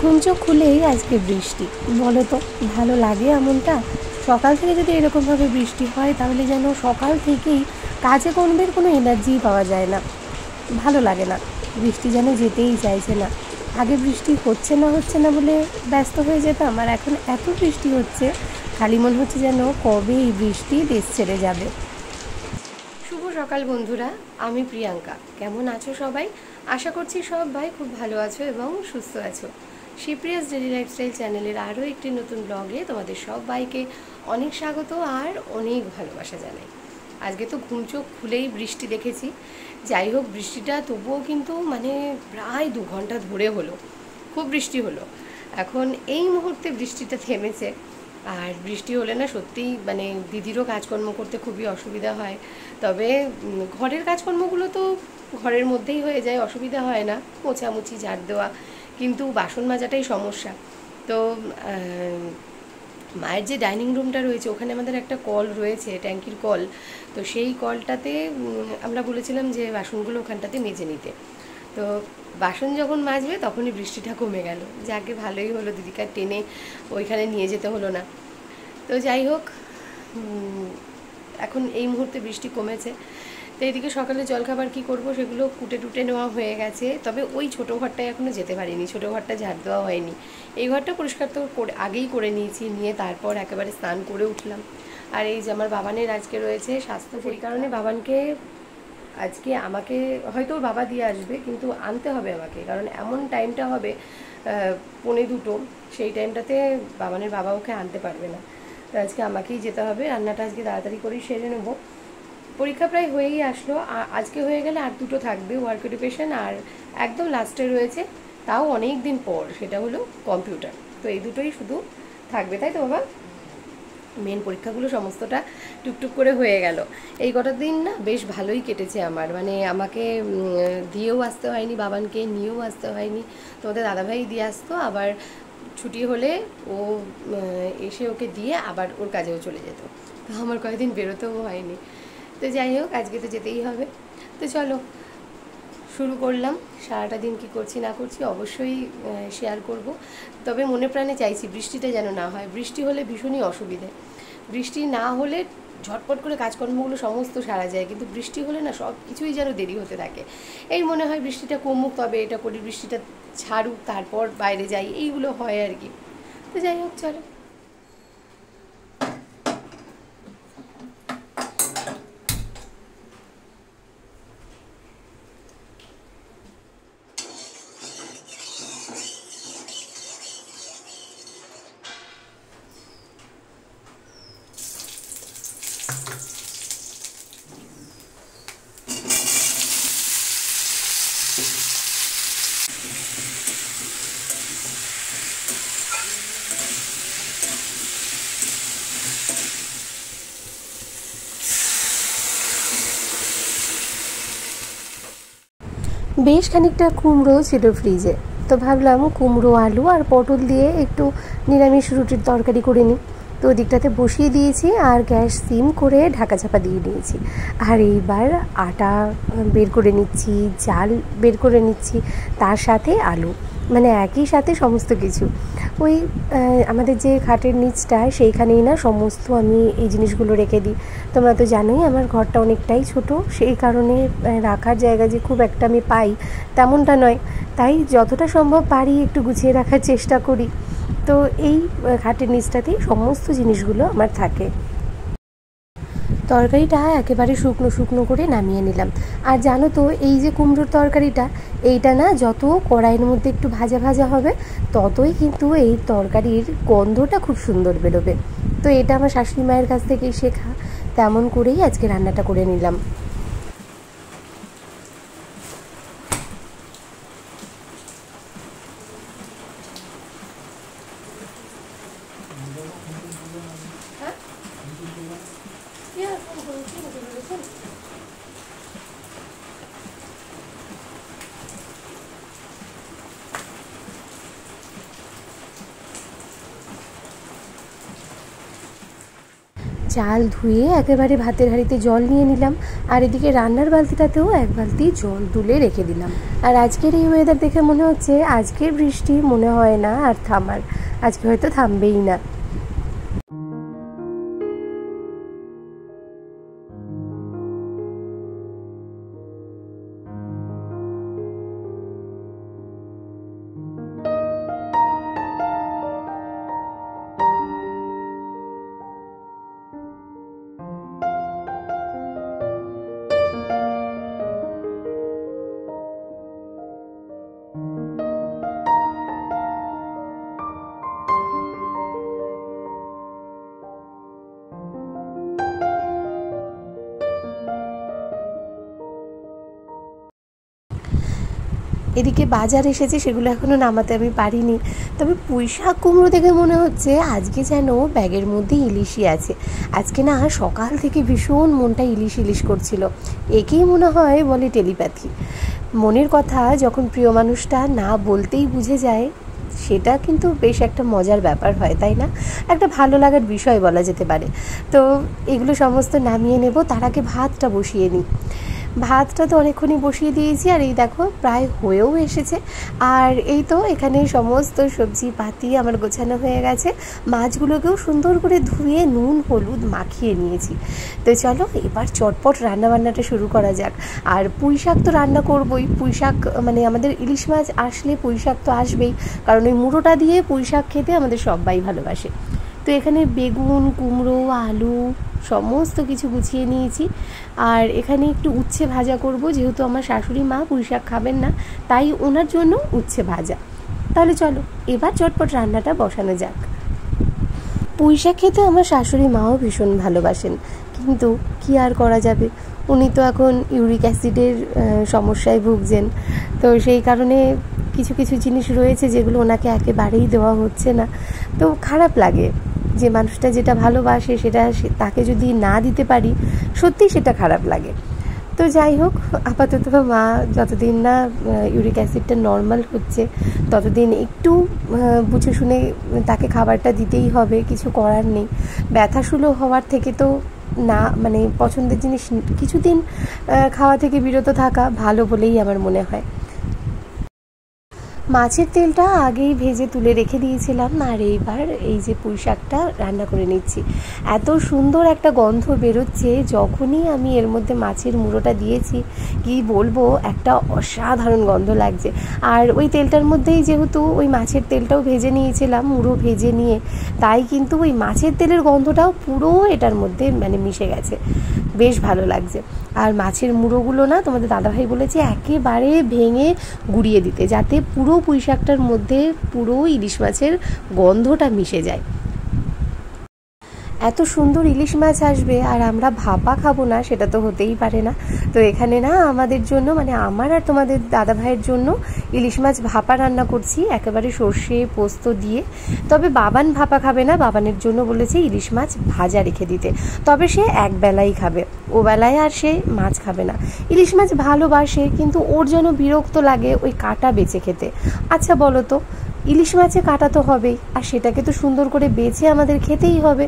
ঘুম চোখ খুলেই আজকে বৃষ্টি। বলো তো ভালো লাগে এমনটা? সকাল থেকে যদি এরকমভাবে বৃষ্টি হয় তাহলে যেন সকাল থেকেই কাজে কর্মের কোনো এনার্জিই পাওয়া যায় না, ভালো লাগে না। বৃষ্টি যেন যেতেই চাইছে না। আগে বৃষ্টি হচ্ছে না বলে ব্যস্ত হয়ে যেতাম, আর এখন এত বৃষ্টি হচ্ছে খালি মনে হচ্ছে যেন কবে এই বৃষ্টি দেশ ছেড়ে যাবে। শুভ সকাল বন্ধুরা, আমি প্রিয়াঙ্কা। কেমন আছো সবাই? আশা করছি সবাই খুব ভালো আছো এবং সুস্থ আছো। শিপ্রিয়াস ডেলি লাইফস্টাইল চ্যানেলের আরও একটি নতুন ব্লগে তোমাদের সবাইকে অনেক স্বাগত আর অনেক ভালোবাসা জানাই। আজকে তো ঘুম চোখ খুলেই বৃষ্টি দেখেছি। যাই হোক, বৃষ্টিটা তবুও কিন্তু প্রায় 2 ঘন্টা ধরে হলো, খুব বৃষ্টি হলো। এখন এই মুহূর্তে বৃষ্টিটা থেমেছে। আর বৃষ্টি হলে না সত্যিই দিদিরও কাজকর্ম করতে খুবই অসুবিধা হয়। তবে ঘরের কাজকর্মগুলো তো ঘরের মধ্যেই হয়ে যায়, অসুবিধা হয় না, মোছামুছি, ঝাড় দেওয়া। কিন্তু বাসন মাজাটাই সমস্যা। তো মায়ের যে ডাইনিং রুমটা রয়েছে ওখানে আমাদের একটা কল রয়েছে, ট্যাঙ্কির কল। তো সেই কলটাতে আমরা বলেছিলাম যে বাসনগুলো ওখানটাতে মেজে নিতে। তো বাসন যখন মাজবে তখনই বৃষ্টিটা কমে গেল। যাকে ভালোই হলো, দিদিকে টেনে ওইখানে নিয়ে যেতে হলো না। তো যাই হোক, এখন এই মুহূর্তে বৃষ্টি কমেছে। তো এদিকে সকালে জলখাবার কী করব সেগুলো কুটে টুটে নেওয়া হয়ে গেছে। তবে ওই ছোটো ঘরটায় এখনও যেতে পারিনি, ছোটো ঘরটা ঝাড় দেওয়া হয়নি। এই ঘরটা পরিষ্কার তো আগেই করে নিয়েছি, নিয়ে তারপর একেবারে স্নান করে উঠলাম। আর এই যে আমার বাবানের আজকে রয়েছে স্বাস্থ্য, সেই কারণে বাবানকে আজকে আমাকে হয়তো ওর বাবা দিয়ে আসবে, কিন্তু আনতে হবে আমাকে, কারণ এমন টাইমটা হবে 1:45, সেই টাইমটাতে বাবানের বাবা ওকে আনতে পারবে না। তো আজকে আমাকেই যেতে হবে। রান্নাটা আজকে তাড়াতাড়ি করেই সেরে নেব। পরীক্ষা প্রায় হয়েই আসলো, আজকে হয়ে গেলে আর 2টো থাকবে, ওয়ার্ক এডুকেশন, আর একদম লাস্টে রয়েছে, তাও অনেক দিন পর, সেটা হলো কম্পিউটার। তো এই দুটোই শুধু থাকবে, তাই তো বাবা? মেন পরীক্ষাগুলো সমস্তটা টুকটুক করে হয়ে গেল। এই কটা দিন না বেশ ভালোই কেটেছে আমার, আমাকে দিয়েও আসতে হয়নি, বাবানকে নিয়েও আসতে হয়নি। তোমাদের দাদাভাই দিয়ে আসতো, আবার ছুটি হলে ও এসে ওকে দিয়ে আবার ওর কাজেও চলে যেত। তো আমার কয়েকদিন বেরোতেও হয়নি। তো যাই হোক, আজকে তো যেতেই হবে। তো চলো শুরু করলাম। সারাটা দিন কী করছি না করছি অবশ্যই শেয়ার করব। তবে মনে প্রাণে চাইছি বৃষ্টিটা যেন না হয়। বৃষ্টি হলে ভীষণই অসুবিধে। বৃষ্টি না হলে ঝটপট করে কাজকর্মগুলো সমস্ত সারা যায়, কিন্তু বৃষ্টি হলে না সব কিছুই যেন দেরি হতে থাকে। এই মনে হয় বৃষ্টিটা কমুক তবে এটা করি, বৃষ্টিটা ছাড়ুক তারপর বাইরে যাই, এইগুলো হয় আর কি। তো যাই হোক, চলো। বেশ খানিকটা কুমড়ো ছিল ফ্রিজে, তো ভাবলাম কুমড়ো, আলু আর পটল দিয়ে একটু নিরামিষ রুটির তরকারি করে নিই। তো ওদিকটাতে বসিয়ে দিয়েছি আর গ্যাস সিম করে ঢাকা চাপা দিয়ে দিয়েছি। আর এইবার আটা বের করে নিচ্ছি, চাল বের করে নিচ্ছি, তার সাথে আলু, একই সাথে সমস্ত কিছু। ওই আমাদের যে খাটের নিচটায় সেইখানেই না সমস্ত আমি এই জিনিসগুলো রেখে দিই। তোমরা তো জানোই আমার ঘরটা অনেকটাই ছোট, সেই কারণে রাখার জায়গা যে খুব একটা আমি পাই তেমনটা নয়। তাই যতটা সম্ভব পারি একটু গুছিয়ে রাখার চেষ্টা করি। তো এই খাটের নিচটাতেই সমস্ত জিনিসগুলো আমার থাকে। তরকারিটা একেবারে শুকনো শুকনো করে নামিয়ে নিলাম। আর জানো তো, এই যে কুমড়োর তরকারিটা, এইটা না যত কড়াইয়ের মধ্যে একটু ভাজা ভাজা হবে ততই কিন্তু এই তরকারির গন্ধটা খুব সুন্দর বেরোবে। তো এটা আমার শাশুড়ি মায়ের কাছ থেকেই শেখা, তেমন করেই আজকে রান্নাটা করে নিলাম। চাল ধুয়ে একেবারে ভাতের হাঁড়িতে জল নিয়ে নিলাম, আর এদিকে রান্নার বালতিটাতেও 1 বালতি জল তুলে রেখে দিলাম। আর আজকের এই ওয়েদার দেখে মনে হচ্ছে আজকের বৃষ্টি মনে হয় না আর থামার, আজকে হয়তো থামবেই না। এদিকে বাজার এসেছে, সেগুলো এখনও নামাতে আমি পারিনি। তবে পুঁইশাক কুমড়ো দেখে মনে হচ্ছে আজকে যেন ব্যাগের মধ্যে ইলিশই আছে। আজকে না সকাল থেকে ভীষণ মনটা ইলিশ ইলিশ করছিল। একেই মনে হয় বলে টেলিপ্যাথি। মনের কথা যখন প্রিয় মানুষটা না বলতেই বুঝে যায়, সেটা কিন্তু বেশ একটা মজার ব্যাপার হয়, তাই না? একটা ভালো লাগার বিষয় বলা যেতে পারে। তো এগুলো সমস্ত নামিয়ে নেব, তার আগে ভাতটা বসিয়ে নিই। ভাতটা তো অনেকক্ষণই বসিয়ে দিয়েছি, আর এই দেখো প্রায় হয়েও এসেছে। আর এই তো এখানে সমস্ত সবজি পাতি আমার গোছানো হয়ে গেছে। মাছগুলোকেও সুন্দর করে ধুয়ে নুন হলুদ মাখিয়ে নিয়েছি। তো চলো এবার চটপট রান্নাবান্নাটা শুরু করা যাক। আর পুঁই শাক তো রান্না করবোই। পুঁই শাক মানে আমাদের ইলিশ মাছ আসলে পুঁই শাক তো আসবেই, কারণ ওই মুড়োটা দিয়ে পুঁই শাক খেতে আমাদের সবাই ভালোবাসে। তো এখানে বেগুন, কুমড়ো, আলু সমস্ত কিছু গুছিয়ে নিয়েছি। আর এখানে একটু উচ্ছে ভাজা করব, যেহেতু আমার শাশুড়ি মা পুঁই শাক খাবেন না, তাই ওনার জন্য উচ্ছে ভাজা। তাহলে চলো এবার চটপট রান্নাটা বসানো যাক। পুঁই শাক খেতে আমার শাশুড়ি মাও ভীষণ ভালোবাসেন, কিন্তু কি আর করা যাবে, উনি তো এখন ইউরিক অ্যাসিডের সমস্যায় ভুগছেন। তো সেই কারণে কিছু কিছু জিনিস রয়েছে যেগুলো ওনাকে একেবারেই দেওয়া হচ্ছে না। তো খারাপ লাগে যে মানুষটা যেটা ভালোবাসে সেটা তাকে যদি না দিতে পারি, সত্যিই সেটা খারাপ লাগে। তো যাই হোক, আপাতত মা যতদিন না ইউরিক অ্যাসিডটা নর্মাল হচ্ছে ততদিন একটু বুঝে শুনে তাকে খাবারটা দিতেই হবে, কিছু করার নেই। ব্যথা শুরু হওয়ার থেকে তো না মানে পছন্দের জিনিস কিছুদিন খাওয়া থেকে বিরত থাকা ভালো বলেই আমার মনে হয়। মাছের তেলটা আগেই ভেজে তুলে রেখে দিয়েছিলাম, আর এইবার এই যে পুঁই শাকটা রান্না করে নিচ্ছি। এত সুন্দর একটা গন্ধ বেরোচ্ছে যখনই আমি এর মধ্যে মাছের মুড়োটা দিয়েছি, কি বলবো, একটা অসাধারণ গন্ধ লাগছে। আর ওই তেলটার মধ্যেই যেহেতু ওই মাছের তেলটাও ভেজে নিয়েছিলাম, মুড়ো ভেজে নিয়ে, তাই কিন্তু ওই মাছের তেলের গন্ধটাও পুরো এটার মধ্যে মানে মিশে গেছে, বেশ ভালো লাগছে। আর মাছের মুড়োগুলো না তোমাদের দাদাভাই বলেছে একেবারে ভেঙে গুঁড়িয়ে দিতে, যাতে পুরো পুঁই শাকটার মধ্যে পুরো ইলিশ মাছের গন্ধটা মিশে যায়। এত সুন্দর ইলিশ মাছ আসবে আর আমরা ভাপা খাবো না, সেটা তো হতেই পারে না। তো এখানে না আমাদের জন্য মানে আমার আর তোমাদের দাদা ভাইয়ের জন্য ইলিশ মাছ ভাপা রান্না করছি, একেবারে সর্ষে পোস্ত দিয়ে। তবে বাবান ভাপা খাবে না, বাবানের জন্য বলেছে ইলিশ মাছ ভাজা রেখে দিতে। তবে সে একবেলাই খাবে, ও বেলায় আর সে মাছ খাবে না। ইলিশ মাছ ভালোবাসে, কিন্তু ওর যেন বিরক্ত লাগে ওই কাঁটা বেছে খেতে। আচ্ছা বলো তো, ইলিশ মাছে কাটা তো হবেই, আর সেটাকে তো সুন্দর করে বেছে আমাদের খেতেই হবে।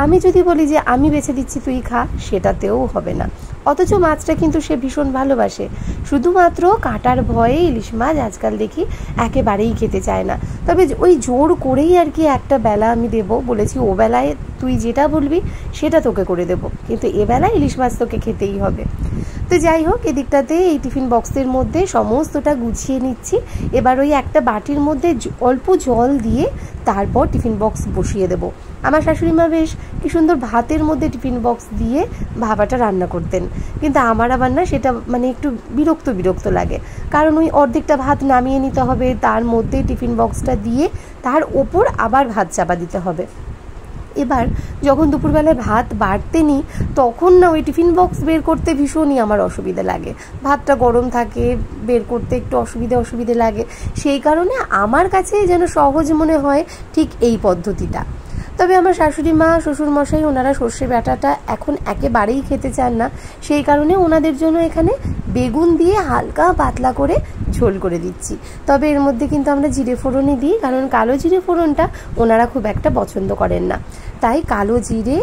আমি যদি বলি যে আমি বেছে দিচ্ছি তুই খা, সেটাতেও হবে না। অথচ মাছটা কিন্তু সে ভীষণ ভালোবাসে, শুধুমাত্র কাটার ভয়ে ইলিশ মাছ আজকাল দেখি একেবারেই খেতে চায় না। তবে ওই জোর করেই আর কি একটা বেলা আমি দেবো, বলেছি ও বেলায় তুই যেটা বলবি সেটা তোকে করে দেবো, কিন্তু এবেলায় ইলিশ মাছ তোকে খেতেই হবে। তো যাই হোক, এদিকটাতে এই টিফিন বক্সের মধ্যে সমস্তটা গুছিয়ে নিচ্ছি। এবার ওই একটা বাটির মধ্যে অল্প জল দিয়ে তারপর টিফিন বক্স বসিয়ে দেবো। আমার শাশুড়ি মা বেশ কি সুন্দর ভাতের মধ্যে টিফিন বক্স দিয়ে ভাপাটা রান্না করতেন, কিন্তু আমার আবার না সেটা মানে একটু বিরক্ত বিরক্ত লাগে, কারণ ওই অর্ধেকটা ভাত নামিয়ে নিতে হবে, তার মধ্যে টিফিন বক্সটা দিয়ে তার ওপর আবার ভাত চাপা দিতে হবে। এবার যখন দুপুরবেলায় ভাত বাড়তে নিই, তখন না ওই টিফিন বক্স বের করতে ভীষণই আমার অসুবিধা লাগে, ভাতটা গরম থাকে, বের করতে একটু অসুবিধে লাগে। সেই কারণে আমার কাছে যেন সহজ মনে হয় ঠিক এই পদ্ধতিটা। তবে আমার শাশুড়ি মা শ্বশুর মশাই ওনারা সর্ষে বাটাটা এখন একেবারেই খেতে চান না, সেই কারণে ওনাদের জন্য এখানে বেগুন দিয়ে হালকা পাতলা করে ঝোল করে দিচ্ছি। তবে এর মধ্যে কিন্তু আমরা জিরে ফোড়নই দিই, কারণ কালো জিরে ফোড়নটা ওনারা খুব একটা পছন্দ করেন না। তাই কালো জিরে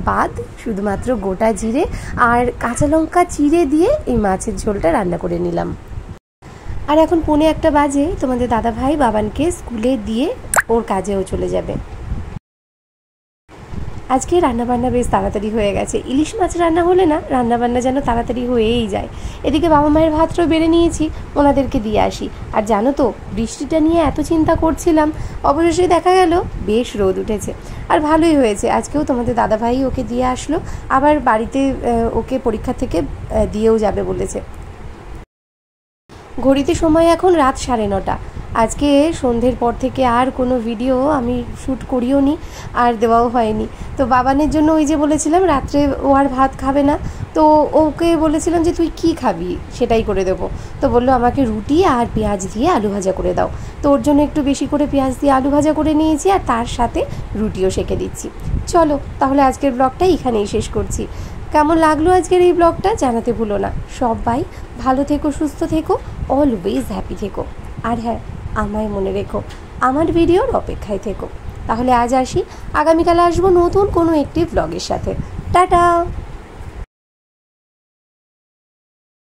বাদ শুধুমাত্র গোটা জিরে আর কাঁচা লঙ্কা চিড়ে দিয়ে এই মাছের ঝোলটা রান্না করে নিলাম। আর এখন 1:45 বাজে, তোমাদের দাদা ভাই বাবানকে স্কুলে দিয়ে ওর কাজেও চলে যাবে। আজকে রান্নাবান্না বেশ তাড়াতাড়ি হয়ে গেছে। ইলিশ মাছ রান্না হলে না রান্নাবান্না যেন তাড়াতাড়ি হয়েই যায়। এদিকে বাবা মায়ের ভাতটাও বেড়ে নিয়েছি, ওনাদেরকে দিয়ে আসি। আর জানো তো, বৃষ্টিটা নিয়ে এত চিন্তা করছিলাম, অবশেষে দেখা গেল বেশ রোদ উঠেছে। আর ভালোই হয়েছে, আজকেও তোমাদের দাদাভাই ওকে দিয়ে আসলো, আবার বাড়িতে ওকে পরীক্ষা থেকে দিয়েও যাবে বলেছে। ঘড়িতে সময় এখন রাত 9:30। আজকে সন্ধ্যের পর থেকে আর কোনো ভিডিও আমি শ্যুট করিও নি, আর দেওয়াও হয়নি। তো বাবানের জন্য ওই যে বলেছিলাম রাত্রে ও আর ভাত খাবে না, তো ওকে বলেছিলাম যে তুই কি খাবি সেটাই করে দেবো। তো বললো আমাকে রুটি আর পেঁয়াজ দিয়ে আলু ভাজা করে দাও। তো ওর জন্য একটু বেশি করে পেঁয়াজ দিয়ে আলু ভাজা করে নিয়েছি, আর তার সাথে রুটিও সেঁকে দিচ্ছি। চলো তাহলে আজকের ব্লগটা এখানেই শেষ করছি। কেমন লাগলো আজকের এই ব্লগটা জানাতে ভুলো না। সবাই ভালো থেকো, সুস্থ থেকো, অলওয়েজ হ্যাপি থেকো। আর হ্যাঁ, আমায় মনে রেখো, আমার ভিডিওর অপেক্ষায় থেকো। তাহলে আজ আসি, আগামীকাল আসবো নতুন কোনো একটি ব্লগের সাথে। টাটা।